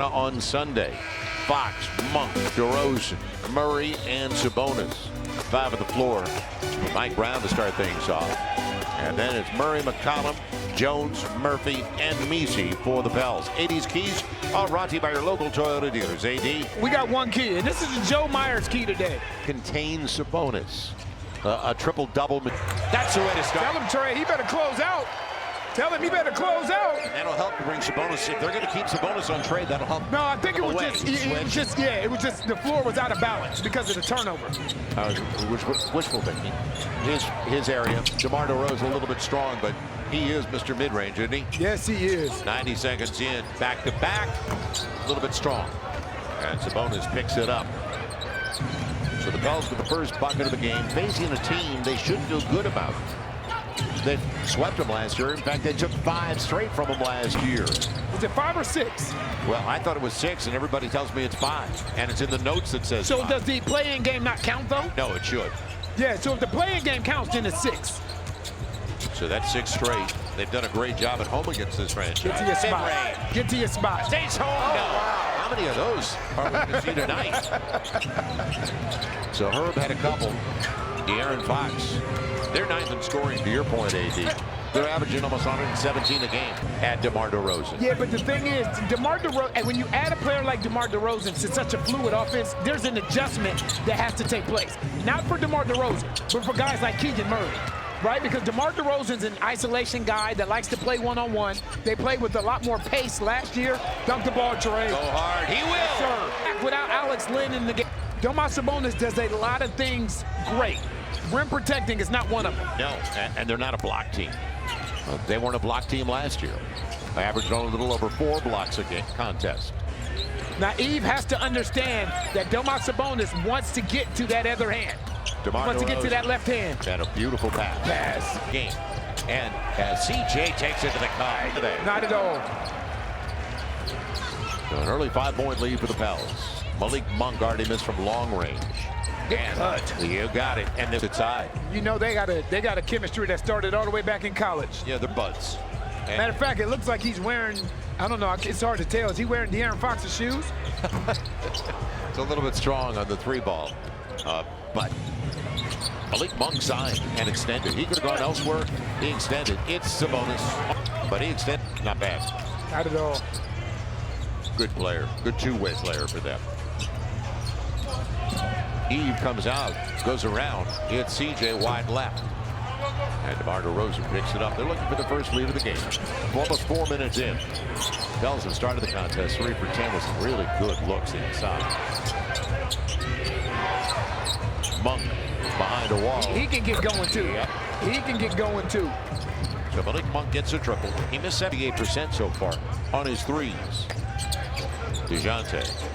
On Sunday, Fox, Monk, DeRozan, Murray, and Sabonis. 5 on the floor. Mike Brown to start things off. And then it's Murray, McCollum, Jones, Murphy, and Messi for the Pels. 80s Keys are brought to you by your local Toyota dealers. AD. We got one key, and this is the Joe Myers key today. Contains Sabonis. A triple-double. That's the way to start. Tell him, Trey, he better close out. Tell him he better close out. And that'll help to bring Sabonis. If they're going to keep Sabonis on trade, that'll help. No, I think it was it was just the floor was out of balance because of the turnover. Wishful thinking. His area. DeMar DeRozan a little bit strong, but he is Mr. Mid-range, isn't he? Yes, he is. 90 seconds in, back to back, a little bit strong. And Sabonis picks it up. So the Pels with the first bucket of the game, facing a team they should feel good about. They swept them last year. In fact, they took 5 straight from them last year. Was it 5 or 6? Well, I thought it was 6, and everybody tells me it's 5. And it's in the notes that says So 5. does the play-in game not count, though? No, it should. Yeah, so if the play-in game counts, then it's 6. So that's 6 straight. They've done a great job at home against this franchise. Get to your spot. Get to your spot. Stays home. Oh, no. wow. How many of those are we going to see tonight? So Herb had a couple. De'Aaron Fox. They're 9th in scoring, to your point, AD. They're averaging almost 117 a game at DeMar DeRozan. Yeah, but the thing is, DeMar DeRozan, and when you add a player like DeMar DeRozan to such a fluid offense, there's an adjustment that has to take place. Not for DeMar DeRozan, but for guys like Keegan Murray. Right? Because DeMar DeRozan's an isolation guy that likes to play one-on-one. They played with a lot more pace last year. Dunk the ball, Trey. Go hard. He will. Yes, sir. Without Alex Len in the game, Domas Sabonis does a lot of things great. Rim protecting is not one of them. No, and they're not a block team. They weren't a block team last year. They averaged only a little over 4 blocks a game contest. Now, Eve has to understand that Domas Sabonis wants to get to that other hand. DeMar wants to get to that left hand. And a beautiful pass. Game. And CJ takes it to the car today. Not at all. So an early 5-point lead for the Pels. Malik Monk already missed from long range. And you got it. And it's tied. You know they got a chemistry that started all the way back in college. Yeah, they're buds. And matter of fact, it looks like he's wearing, I don't know, it's hard to tell. Is he wearing De'Aaron Fox's shoes? It's a little bit strong on the 3-ball. But Malik Monk signed and extended. He could have gone elsewhere. He extended. It's Sabonis. But he extended. Not bad. Not at all. Good player. Good two-way player for them. Eve comes out, goes around. It's CJ wide left. And DeMar DeRozan picks it up. They're looking for the first lead of the game. Almost 4 minutes in. Pels have started the contest 3 for 10 with some really good looks inside. Monk behind a wall. He can get going too. Yep. He can get going too. So Malik Monk gets a triple. He missed 78% so far on his threes. DeJounte.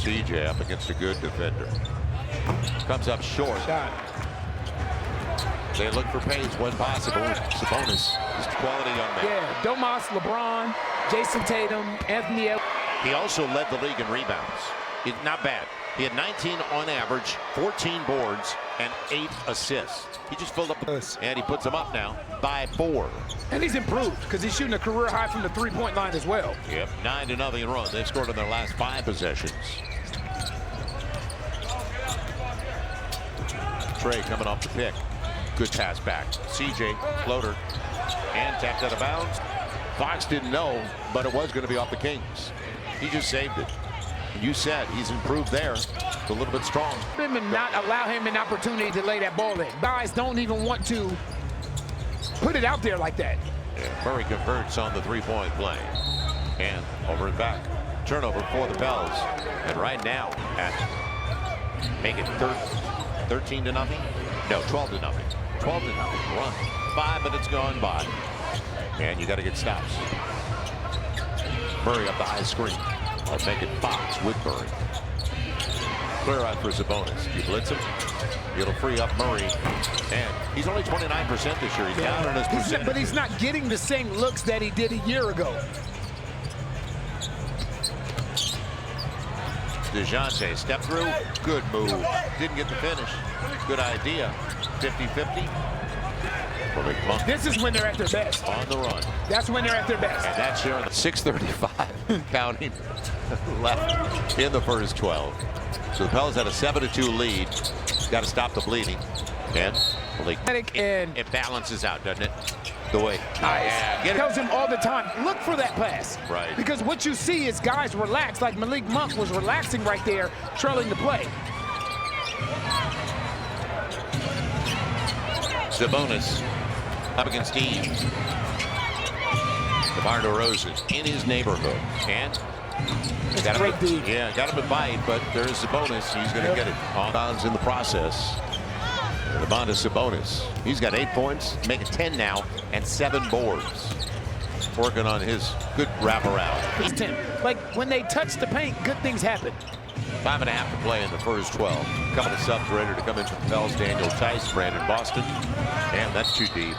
CJ up against a good defender. Comes up short. Shot. They look for pace when possible. Sabonis is quality young man. Yeah, Domas, LeBron, Jason Tatum, Anthony Edwards. He also led the league in rebounds. Not bad. He had 19 on average, 14 boards, and 8 assists. He just filled up the and he puts them up now by 4. And he's improved because he's shooting a career high from the 3-point line as well. Yep, 9-0 run. They've scored in their last 5 possessions. Trey coming off the pick. Good pass back. CJ floater and tapped out of bounds. Fox didn't know, but it was going to be off the Kings. He just saved it. You said he's improved there. It's a little bit strong. And not allow him an opportunity to lay that ball in. Guys don't even want to put it out there like that. Yeah, Murray converts on the 3-point play. And over and back. Turnover for the Pels. And right now, make it 13-0. No, 12-0. 12-0. Run. 5 minutes gone by. And you got to get stops. Murray up the high screen. I'll make it Fox with Murray. Clear out for Sabonis. You blitz him, it'll free up Murray. And he's only 29% this year. He's down on his percentage. But he's not getting the same looks that he did a year ago. DeJounte step through. Good move. Didn't get the finish. Good idea. 50-50. Malik Monk This is when they're at their best. on the run. That's when they're at their best. And that's here on the 6:35 counting left in the first 12. So the Pelicans had a 7-2 lead. Got to stop the bleeding. And Malik, it balances out, doesn't it? The way. Get tells him all the time, look for that pass. Right. Because what you see is guys relax, like Malik Monk was relaxing right there, trailing the play. Sabonis up against Steve. DeMar DeRozan in his neighborhood. And got him a bite, but there's Sabonis. He's going to get it on bounds in the process. Domantas Sabonis. He's got 8 points, make it 10 now, and 7 boards. Working on his good wraparound. It's 10. Like when they touch the paint, good things happen. 5.5 to play in the first 12. Couple of subs ready to come in from the Pels. Daniel Tice, Brandon Boston. Damn, that's too deep.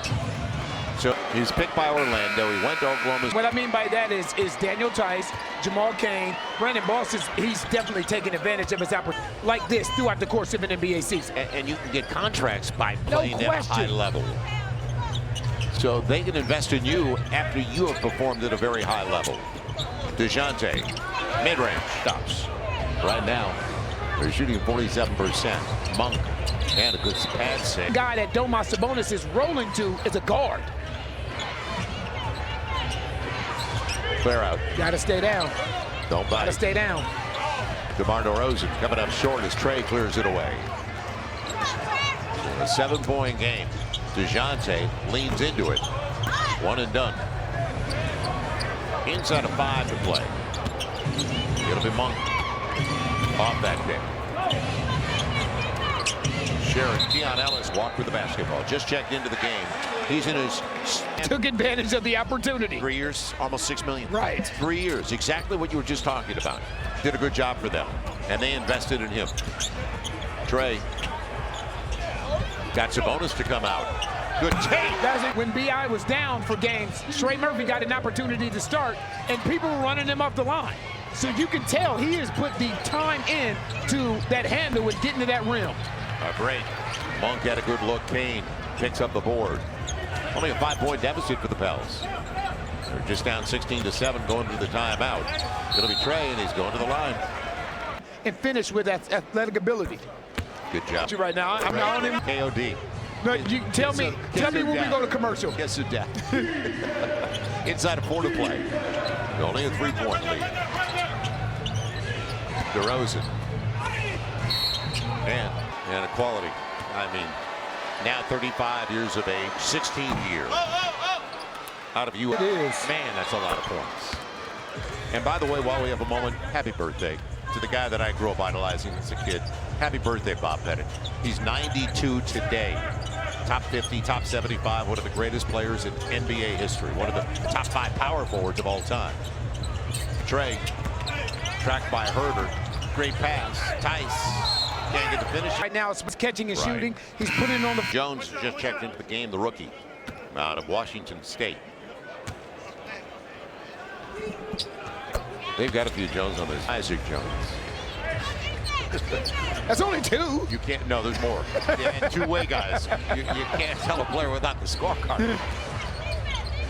So he's picked by Orlando. He went to Oklahoma. What I mean by that is Daniel Tice, Jamal Cain, Brandon Boston. He's definitely taking advantage of his opportunity like this throughout the course of an NBA season. And you can get contracts by playing at a high level. So they can invest in you after you have performed at a very high level. DeJounte, mid-range, stops. Right now, they're shooting 47%. Monk, and a good pass save. The guy that Domantas Sabonis is rolling to is a guard. Clear out. Gotta stay down. Don't bite. Gotta stay down. DeMar DeRozan coming up short as Trey clears it away. A 7-point game. DeJounte leans into it. One and done. Inside of 5 to play. It'll be Monk off that pick. Sharon, Keon Ellis walked with the basketball. Just checked into the game. He's in his... Took advantage of the opportunity. 3 years, almost $6 million. Right. 3 years, exactly what you were just talking about. Did a good job for them, and they invested in him. Trey got Sabonis to come out. Good take. That's it. When B.I. was down for games, Trey Murphy got an opportunity to start, and people were running him off the line. So you can tell he has put the time in to that handle and getting to that rim. A break. Monk had a good look. Kane picks up the board. Only a 5-point deficit for the Pels. They're just down 16-7 going to the timeout. It'll be Trey, and he's going to the line. And finish with that athletic ability. Good job. Right now, I'm not on him. KOD. No, you tell me when we go to commercial. Guess it down. Inside of 4 to play. Only a 3-point lead. DeRozan. And equality. I mean, now 35 years of age, 16th year out of U.S. It is. Man, that's a lot of points. And by the way, while we have a moment, happy birthday to the guy that I grew up idolizing as a kid. Happy birthday, Bob Pettit. He's 92 today. Top 50, top 75, one of the greatest players in NBA history. One of the top 5 power forwards of all time. Trey, tracked by Herder. Great pass. Tice. Can't get the finish. Right now, it's catching and shooting. He's putting it on the... Jones just checked into the game, the rookie out of Washington State. They've got a few Jones on this. Isaac Jones. That's only 2. You can't, no, there's more. And two-way guys. You can't tell a player without the scorecard.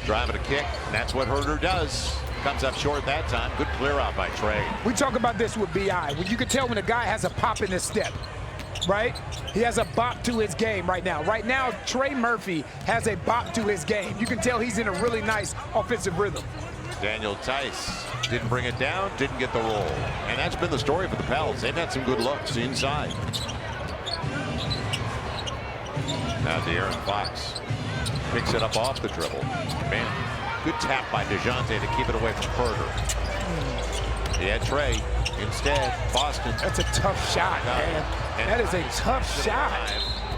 Driving a kick, and that's what Herder does. Comes up short that time. Good clear out by Trey. We talk about this with B.I. When you can tell when a guy has a pop in his step, right? He has a bop to his game right now. Right now, Trey Murphy has a bop to his game. You can tell he's in a really nice offensive rhythm. Daniel Tice didn't bring it down, didn't get the roll. And that's been the story for the Pels. They've had some good looks inside. Now De'Aaron Fox picks it up off the dribble. Man, good tap by DeJounte to keep it away from Herder. He had Trey. Instead, Boston. That's a tough shot, man. That is a tough shot.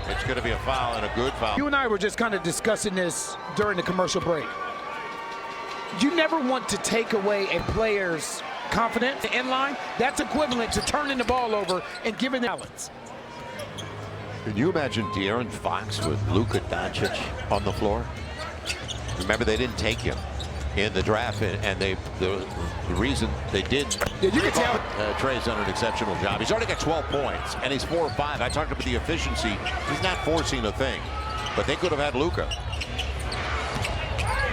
It's going to be a foul and a good foul. You and I were just kind of discussing this during the commercial break. You never want to take away a player's confidence in line. That's equivalent to turning the ball over and giving them balance. Can you imagine De'Aaron Fox with Luka Doncic on the floor? Remember, they didn't take him in the draft, and the reason they did. Yeah, you can tell. Trey's done an exceptional job. He's already got 12 points, and he's 4 or 5. I talked about the efficiency. He's not forcing a thing, but they could have had Luka.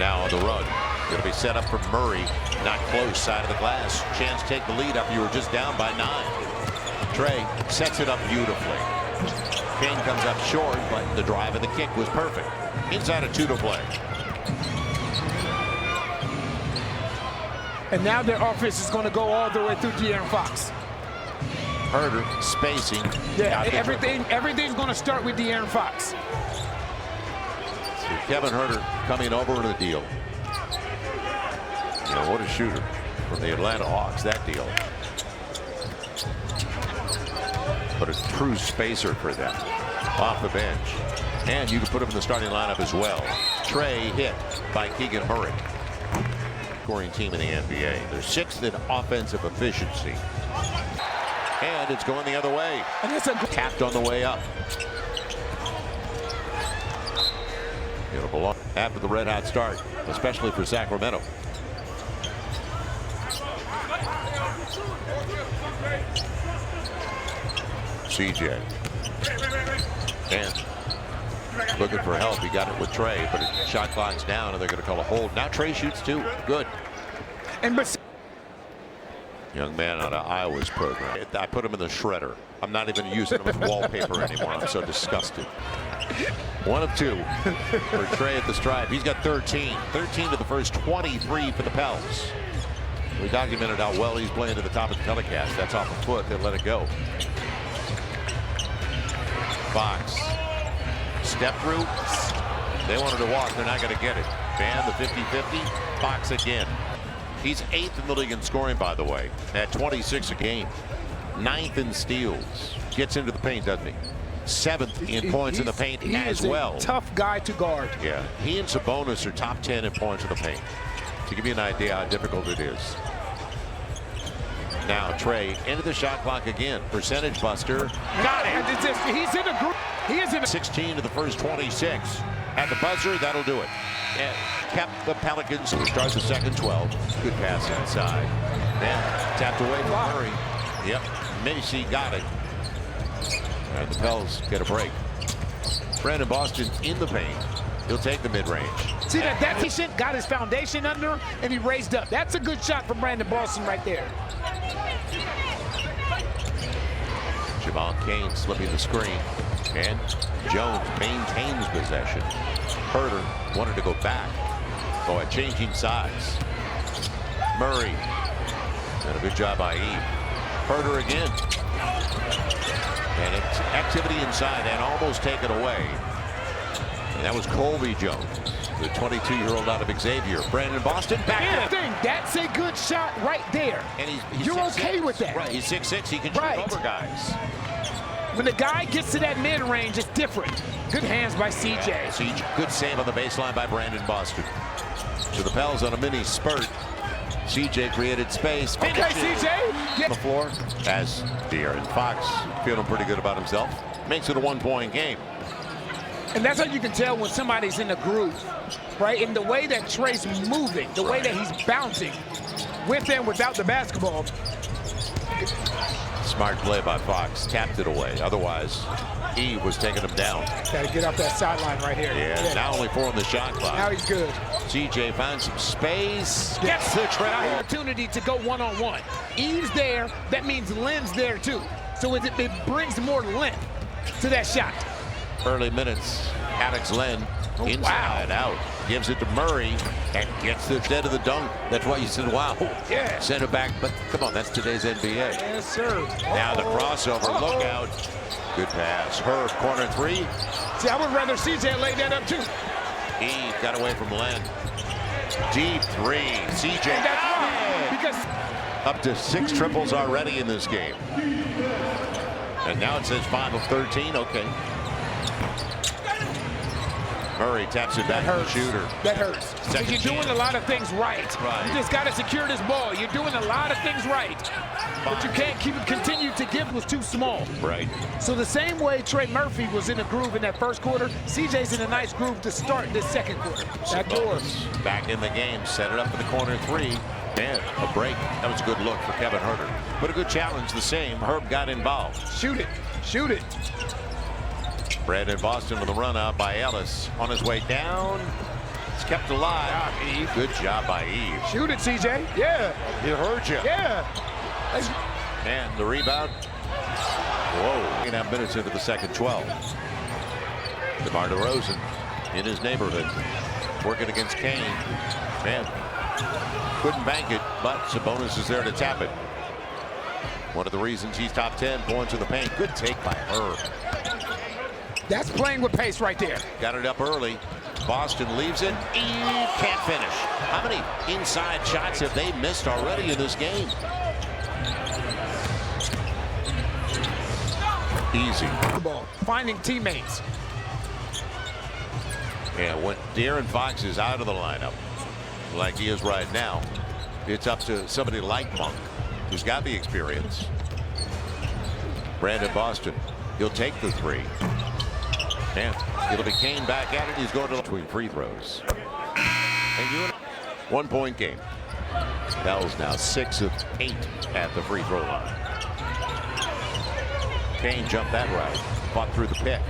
Now on the run. It'll be set up for Murray. Not close. Side of the glass. Chance to take the lead up. You were just down by 9. Trey sets it up beautifully. Kane comes up short, but the drive and the kick was perfect. Inside of 2 to play. And now their offense is going to go all the way through De'Aaron Fox. Herder spacing. Yeah, everything's going to start with De'Aaron Fox. So Kevin Herder coming over to the deal. You know, what a shooter from the Atlanta Hawks, that deal. But a true spacer for them off the bench. And you can put him in the starting lineup as well. Trey hit by Keegan Murray. Scoring team in the NBA. They're 6th in offensive efficiency. And it's going the other way. And it's a tapped on the way up. It'll belong after the red hot start, especially for Sacramento. CJ. And looking for help. He got it with Trey, but his shot clock's down, and they're going to call a hold. Now Trey shoots 2. Good. And young man out of Iowa's program. I put him in the shredder. I'm not even using him as wallpaper anymore. I'm so disgusted. 1 of 2 for Trey at the stripe. He's got 13. 13 to the first 23 for the Pels. We documented how well he's playing to the top of the telecast. That's off a foot. They'll let it go. Fox. Step through. They wanted to walk. They're not going to get it. Van the 50-50. Fox again. He's 8th in the league in scoring, by the way, at 26 a game. 9th in steals. Gets into the paint, doesn't he? 7th in points in the paint as well. Tough guy to guard. Yeah, he and Sabonis are top 10 in points in the paint. To give you an idea how difficult it is. Now Trey into the shot clock again. Percentage buster. Got it. He's in a group. He is in a 16 to the first 26. At the buzzer, that'll do it. And kept the Pelicans to start the second 12. Good pass inside. Then tapped away from Murray. Yep, Macy got it. And the Pels get a break. Brandon Boston in the paint. He'll take the mid-range. See that patient got his foundation under and he raised up. That's a good shot from Brandon Boston right there. Javon Kane slipping the screen. And Jones maintains possession. Herder wanted to go back. Boy, changing sides. Murray. And a good job by Eve. Herder again. And it's activity inside and almost taken away. And that was Colby Jones, the 22-year-old out of Xavier. Brandon Boston back in. That's a good shot right there. And he's You're 6'6". okay with that. Right, he's 6'6". He can shoot over guys. When the guy gets to that mid-range, it's different. Good hands by CJ. Good save on the baseline by Brandon Boston. So the Pels on a mini spurt. CJ created space. Okay, CJ. On the floor as De'Aaron Fox feeling pretty good about himself. Makes it a 1-point game. And that's how you can tell when somebody's in a groove, right? And the way that Trey's moving, the way that he's bouncing with and without the basketball. Smart play by Fox. Tapped it away. Otherwise, he was taking him down. Got to get off that sideline right here. Yeah, now only 4 on the shot clock. Now he's good. CJ finds some space. Gets the try. Opportunity to go one-on-one. Eve's there. That means Lynn's there, too. So it brings more length to that shot. Early minutes. Alex Len inside out. Gives it to Murray and gets the dead of the dunk. That's why you said, wow. Yeah. Send it back. But come on, that's today's NBA. Yes, sir. Now the crossover. Look out. Good pass. Herb, corner 3. See, I would rather CJ lay that up, too. He got away from Len. Deep 3. CJ. Because up to 6 triples already in this game. And now it says 5 of 13. Okay. Murray taps it back to the shooter. That hurts. Because you're doing a lot of things right. You just got to secure this ball. You're doing a lot of things right. But you can't continue to give was too small. Right. So the same way Trey Murphy was in a groove in that first quarter, CJ's in a nice groove to start this second quarter. That doors. Back in the game. Set it up for the corner 3. And a break. That was a good look for Kevin Herder. But a good challenge the same. Herb got involved. Shoot it. Shoot it. Brandon Boston with a run out by Ellis on his way down. It's kept alive. Good job by Eve. Shoot it, CJ. Yeah. It hurt you. Yeah. And the rebound. Whoa. 8.5 minutes into the second 12. DeMar DeRozan in his neighborhood. Working against Kane. Man. Couldn't bank it, but Sabonis is there to tap it. One of the reasons he's top 10 points in the paint. Good take by Herb. That's playing with pace right there. Got it up early. Boston leaves it. Eve can't finish. How many inside shots have they missed already in this game? Easy. Finding teammates. Yeah, when De'Aaron Fox is out of the lineup, like he is right now, it's up to somebody like Monk, who's got the experience. Brandon Boston, he'll take the three. And it'll be Kane back at it. He's going to between free throws. And 1 point game. Pels now 6 of 8 at the free throw line. Kane jumped that right. Fought through the pick.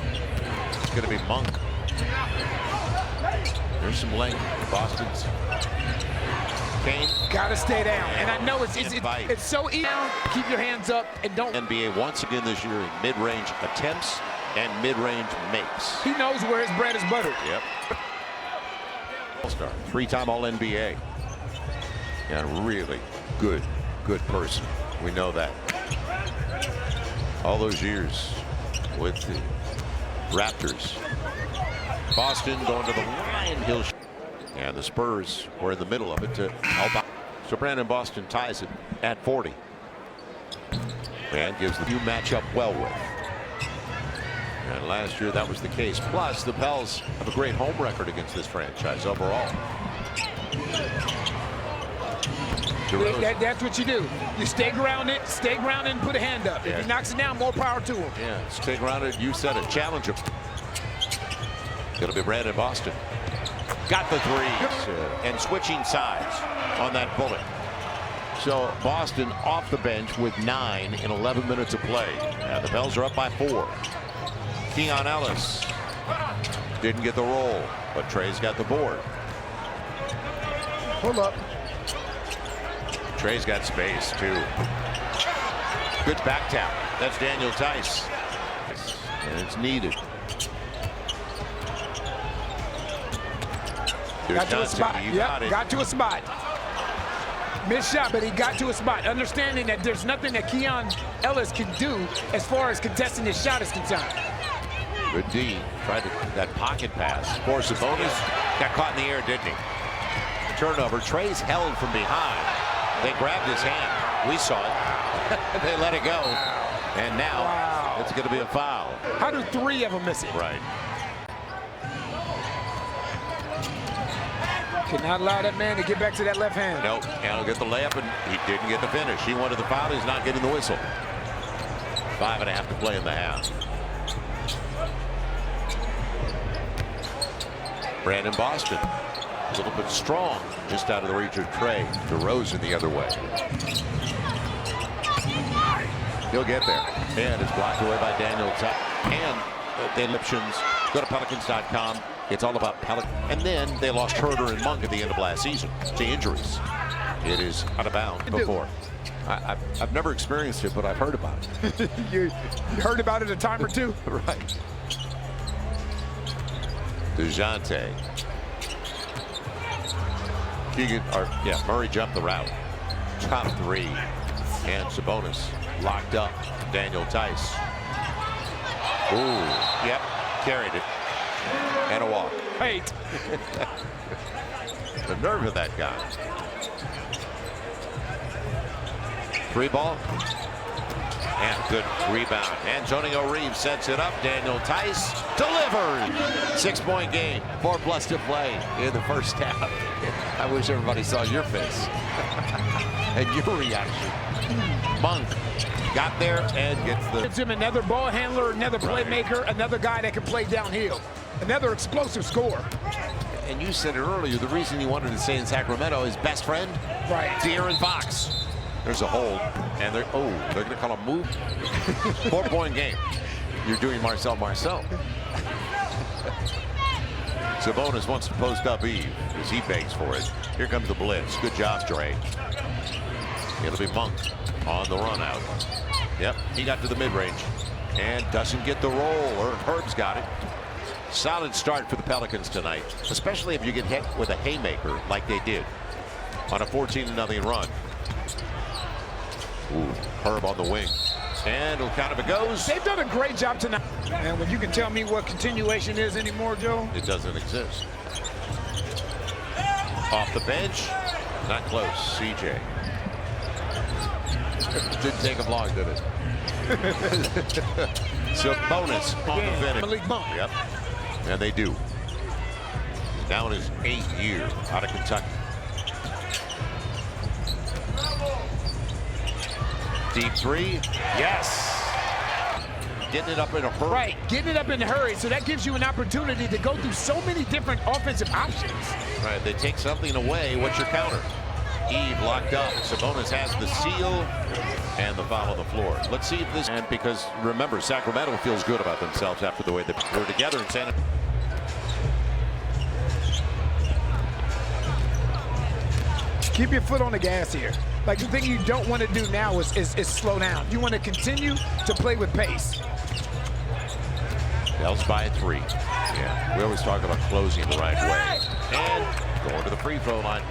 It's going to be Monk. There's some length. Boston's. Kane. Gotta stay down. And I know it's so easy. Keep your hands up and don't. NBA once again this year in mid-range attempts and mid-range makes. He knows where his bread is buttered. Yep. All-star, 3-time All-NBA. And really good person. We know that. All those years with the Raptors. Boston going to the line. And the Spurs were in the middle of it to help out. So Brandon Boston ties it at 40. And gives the few matchup well with. And last year that was the case. Plus the Pels have a great home record against this franchise overall. That's what you do. You stay grounded and put a hand up. Yeah. If he knocks it down, more power to him. Yeah, stay grounded. You said it. Challenge him. It'll be Brandon Boston. Got the threes and switching sides on that bullet. So Boston off the bench with 9 in 11 minutes of play. And the Pels are up by 4. Keon Ellis didn't get the roll, but Trey's got the board. Pull up. Trey's got space too. Good back tap. That's Daniel Tice. And it's needed. Got to a spot. Yep, got to a spot. Missed shot, but he got to a spot. Understanding that there's nothing that Keon Ellis can do as far as contesting his shot is concerned. Good D. Tried that pocket pass. For Sabonis. Got caught in the air, didn't he? Turnover. Trey's held from behind. They grabbed his hand. We saw it. They let it go. And now it's going to be a foul. How do 3 of them miss it? Right. Cannot allow that man to get back to that left hand. Nope. And he'll get the layup, and he didn't get the finish. He wanted the foul. He's not getting the whistle. 5.5 to play in the half. Brandon Boston. A little bit strong, just out of the reach of Trey. DeRozan the other way. He'll get there. And it's blocked away by Daniel Tice. And the Egyptians, go to Pelicans.com. It's all about Pelicans. And then they lost Herder and Monk at the end of last season to injuries. It is out of bounds before. I've never experienced it, but I've heard about it. You heard about it a time or two? Right. DeJounte. Murray jumped the route. Top 3. And Sabonis locked up. Daniel Tice. Ooh, yep, carried it. And a walk. Wait. The nerve of that guy. 3 ball. And good rebound. Antonio Reeves sets it up. Daniel Tice delivered. 6-point game. 4+ to play in the first half. I wish everybody saw your face and your reaction. Monk got there and gets the. Gives him another ball handler, another playmaker, another guy that can play downhill, another explosive scorer. And you said it earlier. The reason he wanted to stay in Sacramento, his best friend, De'Aaron Fox. There's a hold, and they're going to call a move. 4-point game. You're doing Marcel. Sabonis wants to post up Eve as he begs for it. Here comes the blitz. Good job, Dre. It'll be Monk on the run out. Yep, he got to the mid-range and doesn't get the roll, or Herb's got it. Solid start for the Pelicans tonight, especially if you get hit with a haymaker like they did on a 14-0 run. Ooh, Herb on the wing. And kind of it goes. They've done a great job tonight. And when you can tell me what continuation is anymore, Joe? It doesn't exist. Off the bench. Not close. CJ. Didn't take him long, did it? Sabonis on the finish. Malik Monk. Yep. And they do. Now in his 8th year out of Kentucky. Deep three. Yes. Getting it up in a hurry. Right, getting it up in a hurry. So that gives you an opportunity to go through so many different offensive options. Right, they take something away. What's your counter? Eve locked up. Sabonis has the seal and the foul on the floor. Let's see if this, and because remember, Sacramento feels good about themselves after the way they were together in Santa. Keep your foot on the gas here. Like, the thing you don't want to do now is slow down. You want to continue to play with pace. Pels by 3. Yeah, we always talk about closing the right way. And going to the free throw line.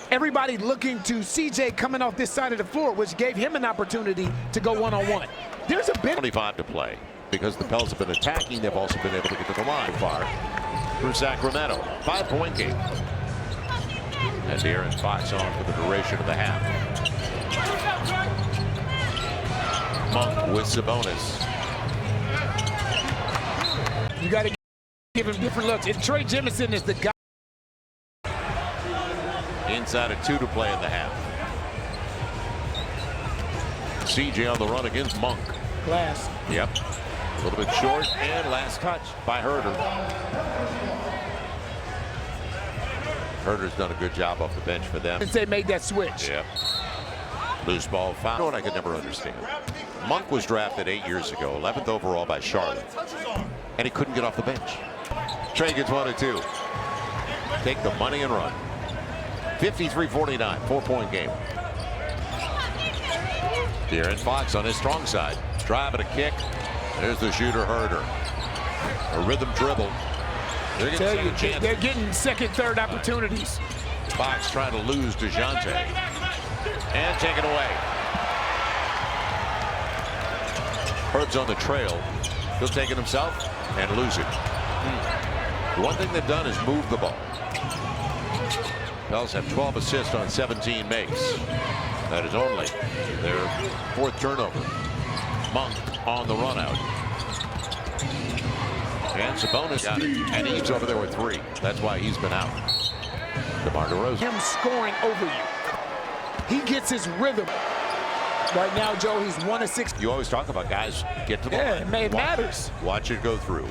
Everybody looking to CJ coming off this side of the floor, which gave him an opportunity to go one-on-one. There's a bit 25 to play. Because the Pels have been attacking, they've also been able to get to the line far through Sacramento. 5-point game. And De'Aaron Fox on for the duration of the half. Monk with Sabonis. You got to give him different looks. And Trey Jemison is the guy. Inside of 2 to play in the half. CJ on the run against Monk. Glass. Yep. A little bit short, and last touch by Herder. Herder's done a good job off the bench for them. Since they made that switch. Yep. Loose ball foul. You know what I could never understand? Monk was drafted 8 years ago, 11th overall by Charlotte, and he couldn't get off the bench. Trey gets 1 or 2. Take the money and run. 53-49, 4-point game. De'Aaron Fox on his strong side. Driving a kick. There's the shooter, Herder. A rhythm dribble. They're getting second, third opportunities. Fox trying to lose DeJounte. And take it away. Herb's on the trail. He'll take it himself and lose it. The one thing they've done is move the ball. Pels have 12 assists on 17 makes. That is only their 4th turnover. Monk on the run out. And Sabonis got it. And he's over there with 3. That's why he's been out. DeMar DeRozan. Him scoring over you. He gets his rhythm. Right now, Joe, he's 1 of 6. You always talk about guys get to the line. It matters. Watch it go through.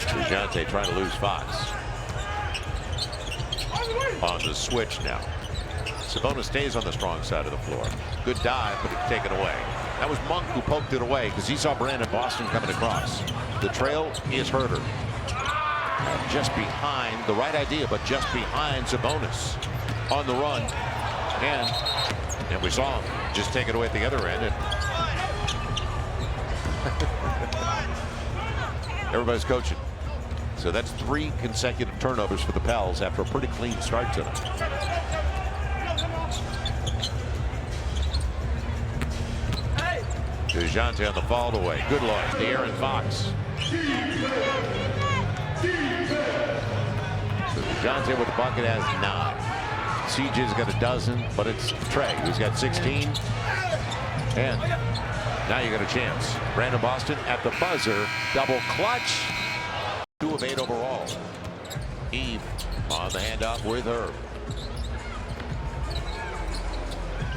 DeJounte trying to lose Fox. On the switch now. Sabonis stays on the strong side of the floor. Good dive, but it's taken away. That was Monk who poked it away because he saw Brandon Boston coming across. The trail is Herder. Just behind, the right idea, but just behind Sabonis on the run. And we saw him just take it away at the other end. And everybody's coaching. So that's 3 consecutive turnovers for the Pels after a pretty clean start tonight. DeJounte on the fall away. Good look. De'Aaron Fox. So DeJounte with the bucket has 9. CJ's got a dozen, but it's Trey who's got 16. And now you got a chance. Brandon Boston at the buzzer. Double clutch. 2 of 8 overall. Eve on the handoff with Herb.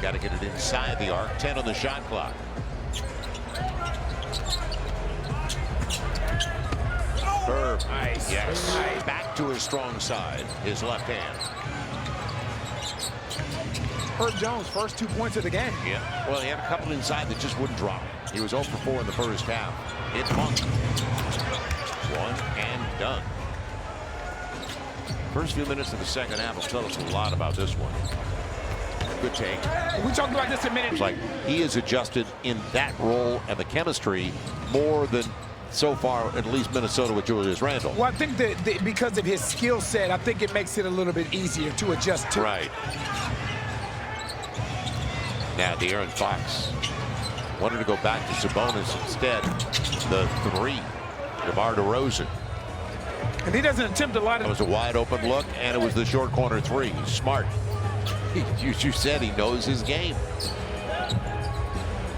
Got to get it inside the arc. 10 on the shot clock. Herb. Nice. Yes. Nice. Back to his strong side. His left hand. Herb Jones, first 2 points of the game. Yeah. Well, he had a couple inside that just wouldn't drop. He was 0 for 4 in the first half. It's Monk. One and done. First few minutes of the second half will tell us a lot about this one. Good take. We talked about this a minute. It's like he has adjusted in that role and the chemistry more than so far, at least Minnesota with Julius Randle. Well, I think that because of his skill set, I think it makes it a little bit easier to adjust to. Right. Now, De'Aaron Fox wanted to go back to Sabonis instead. The three, DeMar DeRozan. And he doesn't attempt a lot of. It was a wide open look, and it was the short corner three. He's smart. You said he knows his game.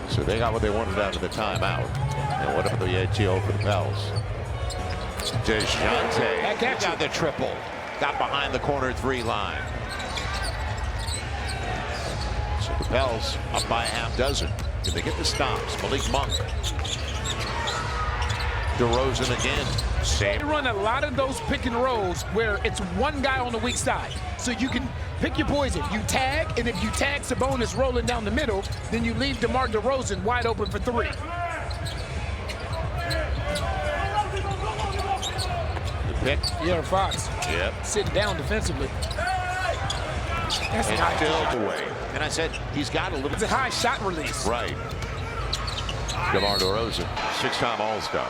So they got what they wanted out of the timeout. And what about the ATO for the Pels? DeJounte got the triple. Got behind the corner three line. So the Pels up by a half dozen. Can they get the stops? Malik Monk. DeRozan again. Same. They run a lot of those pick and rolls where it's one guy on the weak side. So you can pick your poison. You tag, and if you tag Sabonis rolling down the middle, then you leave DeMar DeRozan wide open for three. The pick. Yeah, Fox. Yep. Sitting down defensively. That's and not still away. And I said he's got a little. It's a high shot release. Right. DeMar DeRozan, six-time All-Star.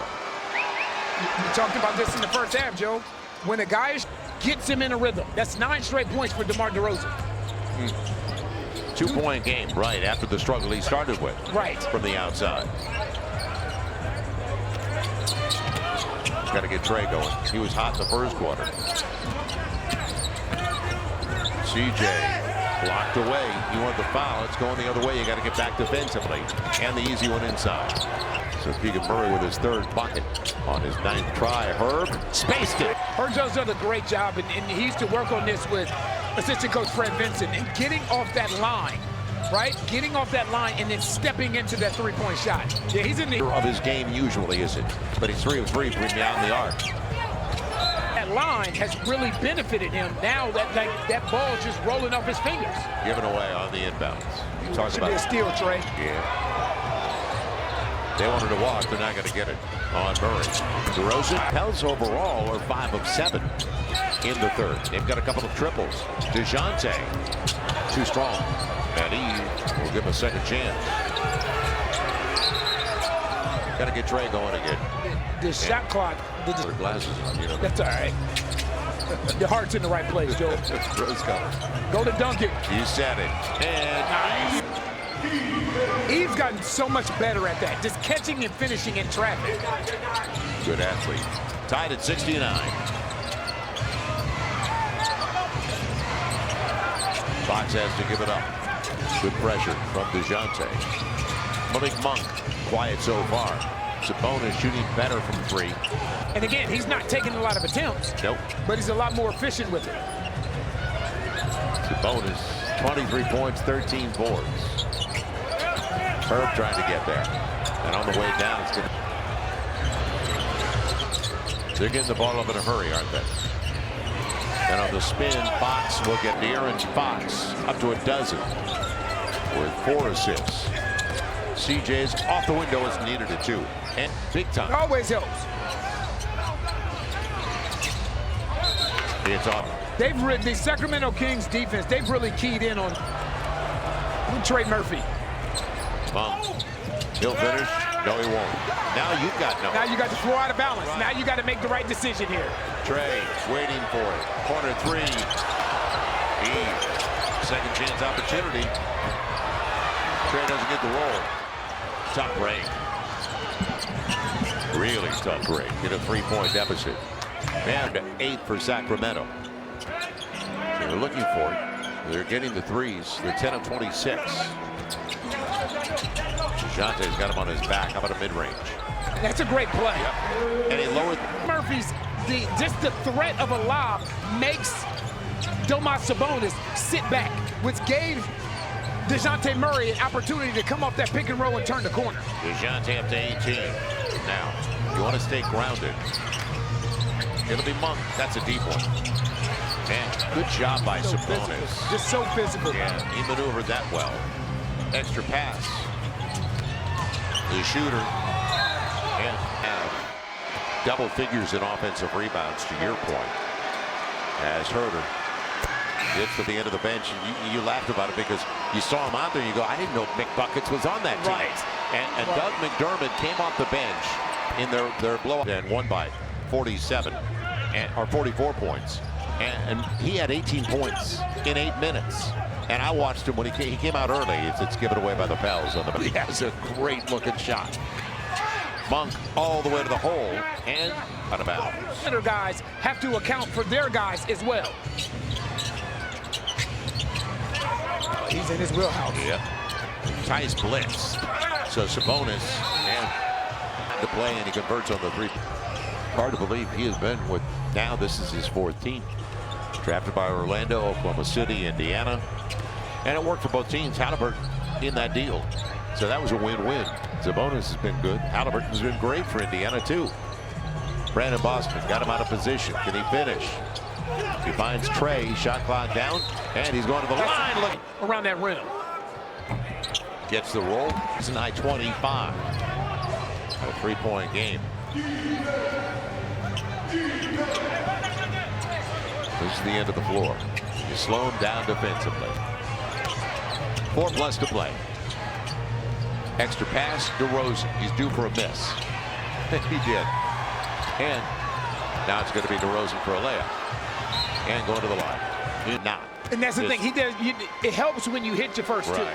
We talked about this in the first half, Joe. When a guy gets him in a rhythm, that's 9 straight points for DeMar DeRozan. 2-point game, right, after the struggle he started with. Right. From the outside. Got to get Trey going. He was hot in the first quarter. CJ blocked away. You want the foul. It's going the other way. You got to get back defensively. And the easy one inside. So Keegan Murray with his third bucket on his 9th try. Herb spaced it. Herb does a great job, and he used to work on this with assistant coach Fred Vincent, and getting off that line, right? Getting off that line and then stepping into that three-point shot. Yeah, he's in the of his game usually, is it? But he's 3 of 3 from beyond the arc. That line has really benefited him. Now that ball just rolling off his fingers. Given away on the inbounds. You talk Should about be a steal, Trey. Yeah. They wanted to walk. They're not going to get it on Murray. DeRozan. Pels overall are 5 of 7 in the third. They've got a couple of triples. DeJounte, too strong. And he will give him a second chance. Got to get Trey going again. The shot clock. The glasses on, you know. That's all right. Your heart's in the right place, Joe. Rose color. Go to dunk it. You said it. And he's gotten so much better at that. Just catching and finishing in traffic. Good athlete. Tied at 69. Fox has to give it up. Good pressure from DeJounte. Malik Monk, quiet so far. Sabonis shooting better from 3. And again, he's not taking a lot of attempts. Nope. But he's a lot more efficient with it. Sabonis, 23 points, 13 boards. Herb trying to get there. And on the way down, it's gonna... They're getting the ball up in a hurry, aren't they? And on the spin, Fox will get De'Aaron Fox up to a dozen with 4 assists. CJ's off the window as needed it too. And big time. Always helps. It's off. The Sacramento Kings defense, they've really keyed in on Trey Murphy. Monk. He'll finish. No, he won't. Now you've got no. Now you got the floor out of balance. Right. Now you got to make the right decision here. Trey waiting for it. Corner 3. Second chance opportunity. Trey doesn't get the roll. Tough break. Really tough break. Get a 3-point deficit. And 8 for Sacramento. So they're looking for it. They're getting the threes. They're 10 of 26. DeJounte's got him on his back. How about a mid-range? That's a great play. Yep. And he lowered. Murphy's, just the threat of a lob makes Domas Sabonis sit back, which gave DeJounte Murray an opportunity to come off that pick and roll and turn the corner. DeJounte up to 18. Now, you want to stay grounded. It'll be Monk. That's a deep one. And good job by Sabonis. Physical. Just so physical. Yeah, he maneuvered that well. Extra pass. The shooter. And double figures in offensive rebounds, to your point. As Herter gets to the end of the bench, and you laughed about it because you saw him out there and you go, I didn't know Mick Buckets was on that team. Right. And Doug McDermott came off the bench in their blowout and won by 47 or 44 points. And he had 18 points in 8 minutes. And I watched him when he came out early. It's given away by the Pels on the bench. He has a great looking shot. Monk all the way to the hole and out of bounds. Other guys have to account for their guys as well. He's in his wheelhouse. Yep. Tice blitz. So Sabonis and to play, and he converts on the three. Hard to believe he has been with, now this is his 4th team. Drafted by Orlando, Oklahoma City, Indiana. And it worked for both teams. Halliburton in that deal. So that was a win-win. Sabonis has been good. Halliburton's been great for Indiana, too. Brandon Boston got him out of position. Can he finish? He finds Trey. Shot clock down. And he's going to the line. Look around that rim. Gets the roll. It's an high 25. A 3-point game. This is the end of the floor. You slow him down defensively. 4+ to play. Extra pass, DeRozan. He's due for a miss. He did. And now it's going to be DeRozan for a layup. And going to the line. He's not. And that's the thing. He does. It helps when you hit your first two.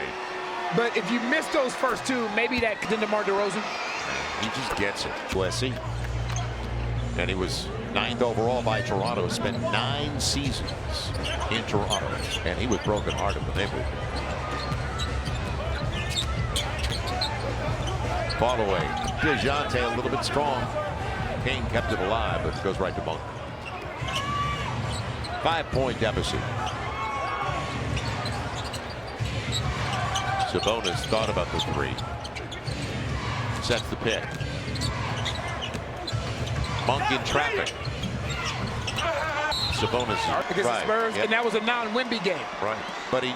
But if you miss those first two, maybe that then DeMar DeRozan. He just gets it. USC. And he was 9th overall by Toronto. Spent 9 seasons in Toronto. And he was brokenhearted when they moved him. Fall away. DeJounte a little bit strong. Kane kept it alive, but it goes right to Monk. 5-point deficit. Sabonis thought about the 3. Sets the pick. Monk in traffic. Sabonis against the Spurs, and that was a non-Wemby game. Right, but he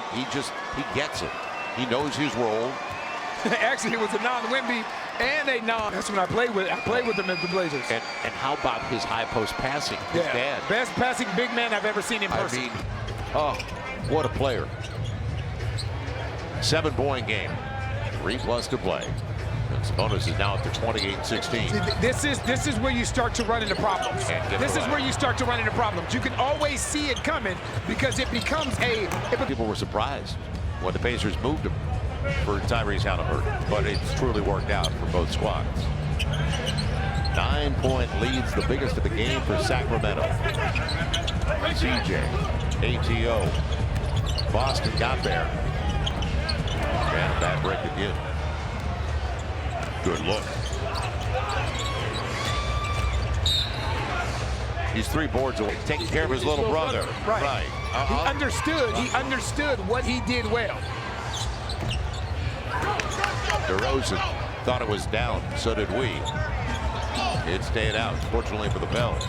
gets it. He knows his role. Actually, it was a non-Wemby and a non. That's when I played with them at the Blazers. And how about his high post passing? His dad. Best passing big man I've ever seen in person. I mean, oh, what a player. 7-point game. 3+ to play. And Sabonis is now at the 28-16. This is where you start to run into problems. This is where you start to run into problems. You can always see it coming because it becomes a. People were surprised when the Pacers moved him for Tyrese Halliburton, but it's truly worked out for both squads. 9-point leads, the biggest of the game for Sacramento. CJ, ATO, Boston got there. And a bad break again. Good look. He's 3 boards away, taking care of his little brother. Right. He understood what he did well. DeRozan thought it was down. So did we. It stayed out, fortunately for the Pels.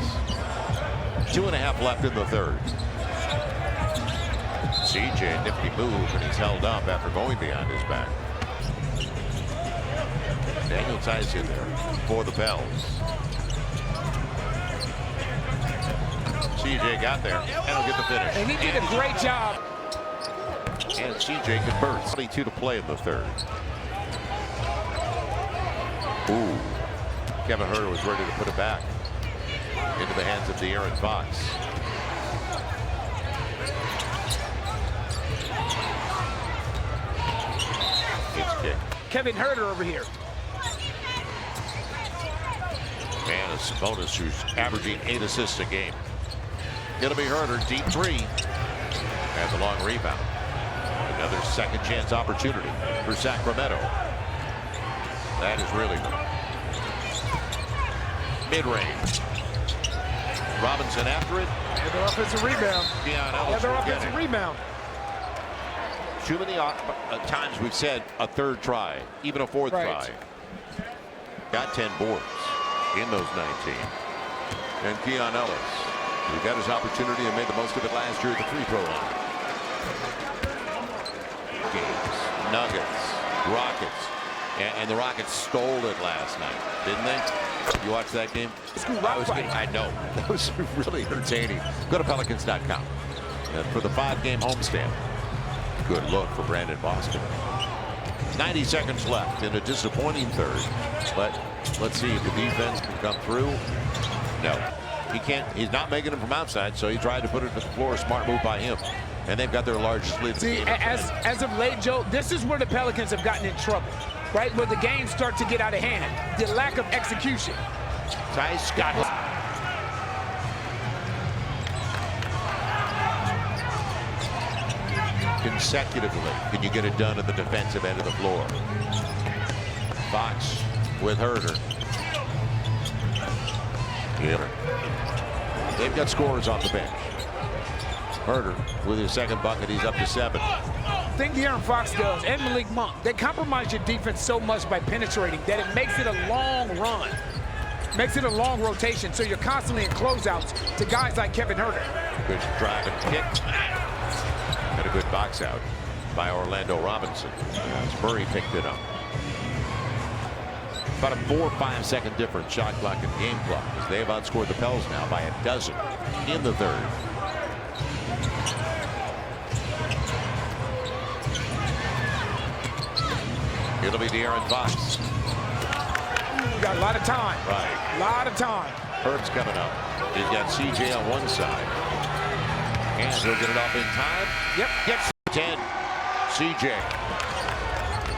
2.5 left in the 3rd. CJ, nifty move, and he's held up after going behind his back. Daniel Tice in there for the Pels. CJ got there, and he'll get the finish. And he did a great job. And CJ converts. 22 to play in the 3rd. Ooh. Kevin Herter was ready to put it back into the hands of De'Aaron Fox. It's kicked. Kevin Herter over here. Man, it's Sabonis who's averaging 8 assists a game. It'll be Herter, deep 3. And the long rebound. Another second chance opportunity for Sacramento. That is really good. Mid-range. Robinson after it. Another offensive rebound. Another offensive rebound. Too many times we've said a 3rd try, even a 4th try. Got 10 boards in those 19. And Keon Ellis, he got his opportunity and made the most of it last year at the free throw line. Games, Nuggets, Rockets, And the Rockets stole it last night, didn't they? You watched that game? I know. That was really entertaining. Go to Pelicans.com. And for the 5-game homestand. Good look for Brandon Boston. 90 seconds left in a disappointing third. But let's see if the defense can come through. No, he can't. He's not making it from outside, so he tried to put it to the floor. Smart move by him. And they've got their largest lead. See, as of late, Joe, this is where the Pelicans have gotten in trouble, right? Where the games start to get out of hand. The lack of execution. Tyce Scott. Consecutively, can you get it done at the defensive end of the floor? Fox with Herter. They've got scorers on the bench. Herter with his second bucket, he's up to 7. I think De'Aaron Fox does, and Malik Monk, they compromise your defense so much by penetrating that it makes it a long run. Makes it a long rotation, so you're constantly in closeouts to guys like Kevin Herter. Good drive and kick. Got a good box out by Orlando Robinson. Murray picked it up. About a 4 or 5 second difference, shot clock and game clock, as they have outscored the Pels now by a dozen in the third. It'll be De'Aaron Fox. Got a lot of time. Right. A lot of time. Hurts coming up. He's got CJ on one side. And he'll get it off in time. Yep. Gets 10.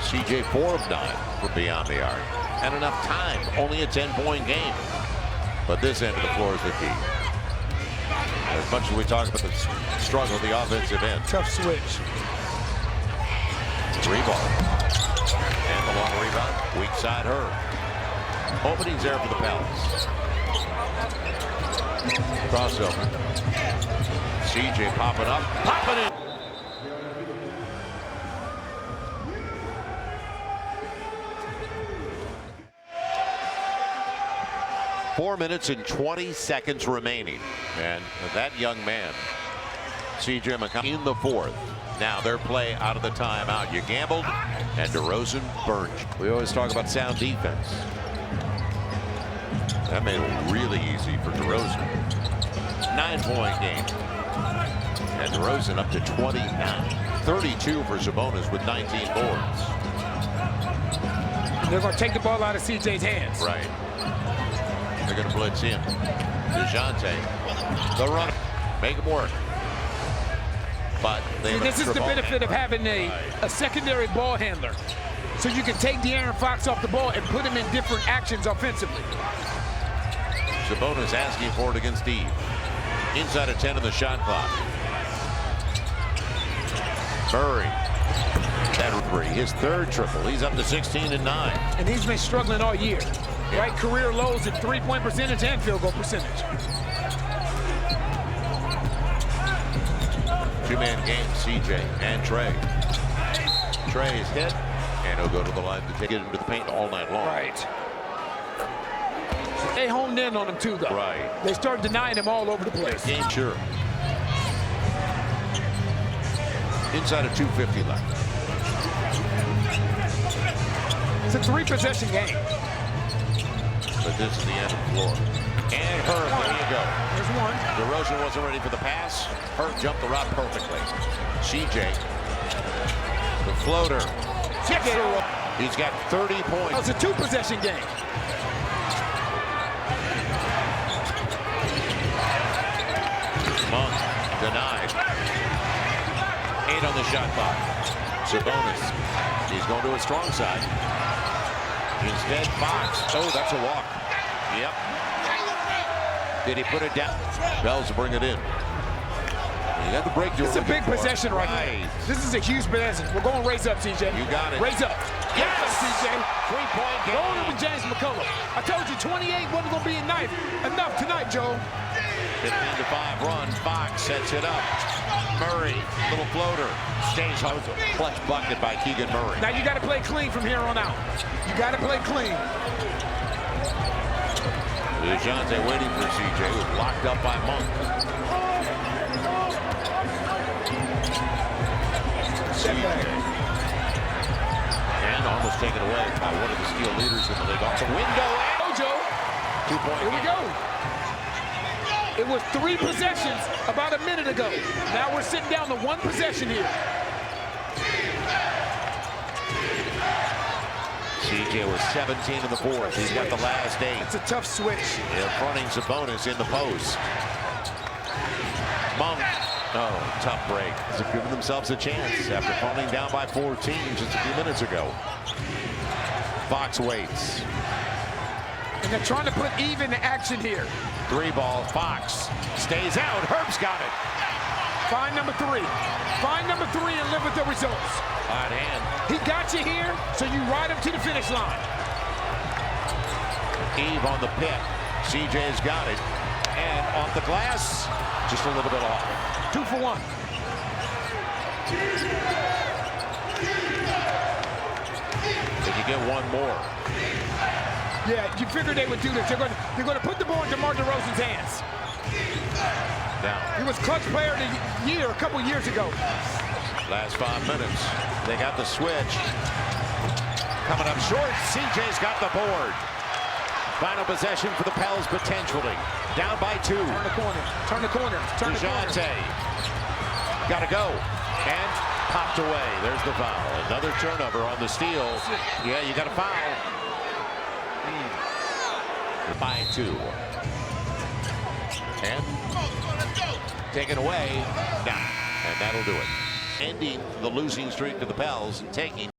CJ 4 of 9 from beyond the arc. And enough time. Only a 10-point game. But this end of the floor is the key. As much as we talk about the struggle of the offensive end. Tough switch. 3 ball. And the long rebound. Weak side Herb. Openings there for the Pels. Crossover. CJ popping up. Popping in. Four minutes and 20 seconds remaining. And that young man, CJ McCollum, in the fourth. Now their play out of the timeout. You gambled, and DeRozan burned you. We always talk about sound defense. That made it really easy for DeRozan. 9-point game. And DeRozan up to 29. 32 for Sabonis with 19 boards. They're going to take the ball out of CJ's hands. Right. They're going to blitz in. DeJounte. The run. Make him work. But this is the benefit of having a secondary ball handler. So you can take De'Aaron Fox off the ball and put him in different actions offensively. Sabonis asking for it against Steve. Inside of 10 of the shot clock. Murray. That 3. His third triple. He's up to 16 and 9. And he's been struggling all year. Right? Career lows in 3-point percentage and field goal percentage. 2-man game, CJ and Trey. Trey is hit, and he'll go to the line to take it into the paint all night long. Right. They honed in on him too, though. Right. They started denying him all over the place. Game sure. Inside of 2:50 left. It's a 3-possession game. But this is the end of the floor. And Herb, there you go. There's one. DeRozan wasn't ready for the pass. Herb jumped the route perfectly. CJ. The floater. He's got 30 points. Oh, it's a 2-possession game. Monk denied. 8 on the shot clock. Sabonis. He's going to his strong side. Instead, Fox. Oh, that's a walk. Yep. Did he put it down? Bells will bring it in. You got the break. It's a big possession right here. This is a huge possession. We're going raise up, CJ. You got it. Raise up. Yes, CJ. 3-point game. Go on with James McCullough. I told you 28 wasn't going to be enough tonight, Joe. 15-5 run. Fox sets it up. Murray, little floater, stays home. Clutch bucket by Keegan Murray. Now you got to play clean from here on out. You got to play clean. DeJounte waiting for CJ, who's locked up by Monk. CJ. And almost taken away. One of the steal leaders in the league. Off the window. Mojo. 2-point. Here we go. It was 3 possessions about a minute ago. Now we're sitting down to 1 possession here. CJ was 17 in the fourth. He's got the last 8. It's a tough switch. Fronting Sabonis in the post. Monk. Oh, tough break. They've given themselves a chance after falling down by 14 just a few minutes ago. Fox waits. And they're trying to put even the action here. 3 ball. Fox stays out. Herb's got it. Find number 3. Find number 3 and live with the results. Hot hand. He got you here, so you ride him to the finish line. Eve on the pick. CJ's got it. And off the glass, just a little bit off. 2 for 1. If you get one more. Yeah, you figured they would do this. They're going to put the ball in DeMar DeRozan's hands. Down. He was clutch player of the year a couple years ago. Last 5 minutes. They got the switch. Coming up short. CJ's got the board. Final possession for the Pels potentially. Down by 2. Turn the corner. Turn the corner. Turn the corner. DeJounte. Got to go. And popped away. There's the foul. Another turnover on the steal. Yeah, you got a foul. By 2. And taken away. Down. And that'll do it. Ending the losing streak to the Pels, taking